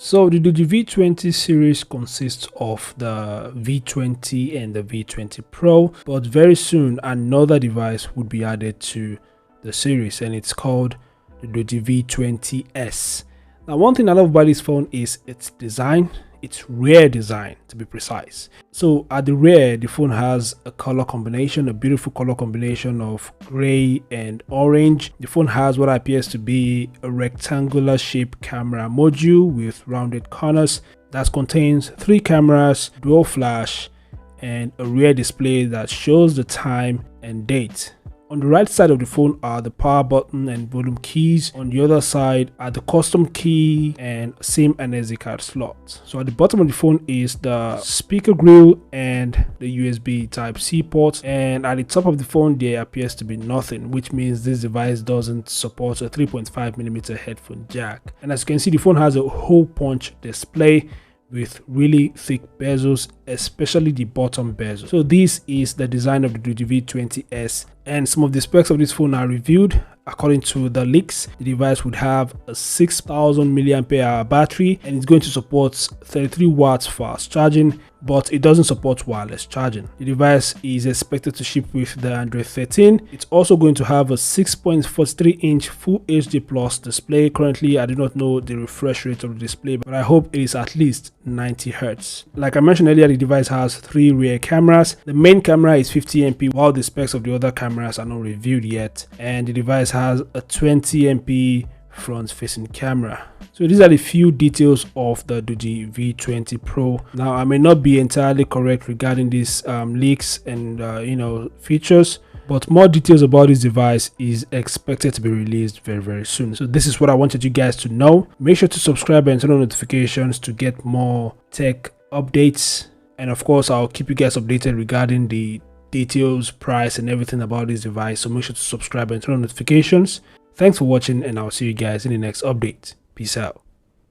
So the Doogee V20 series consists of the V20 and the V20 Pro, but very soon another device would be added to the series, and it's called the Doogee V20S. Now, one thing I love about this phone is its design. It's rear design, to be precise. So at the rear, the phone has a color combination, a beautiful color combination of gray and orange. The phone has what appears to be a rectangular shaped camera module with rounded corners that contains 3 cameras, dual flash, and a rear display that shows the time and date. On the right side of the phone are the power button and volume keys. On the other side are the custom key and SIM and SD card slot. So at the bottom of the phone is the speaker grill and the USB Type-C port. And at the top of the phone there appears to be nothing, which means this device doesn't support a 3.5mm headphone jack. And as you can see, the phone has a hole punch display with really thick bezels, especially the bottom bezel. So this is the design of the Doogee V20S, and some of the specs of this phone are reviewed. According to the leaks, the device would have a 6000 mAh battery and it's going to support 33 watts fast charging, but it doesn't support wireless charging. The device is expected to ship with the Android 13. It's also going to have a 6.43-inch Full HD Plus display. Currently, I do not know the refresh rate of the display, but I hope it is at least 90 Hz. Like I mentioned earlier, the device has 3 rear cameras. The main camera is 50MP, while the specs of the other cameras are not reviewed yet, and the device has a 20MP front-facing camera. So these are the few details of the Doogee V20 Pro. Now, I may not be entirely correct regarding these leaks and features, but more details about this device is expected to be released very soon. So this is what I wanted you guys to know. Make sure to subscribe and turn on notifications to get more tech updates, and of course I'll keep you guys updated regarding the details, price, and everything about this device. So make sure to subscribe and turn on notifications. Thanks for watching, and I'll see you guys in the next update. Peace out.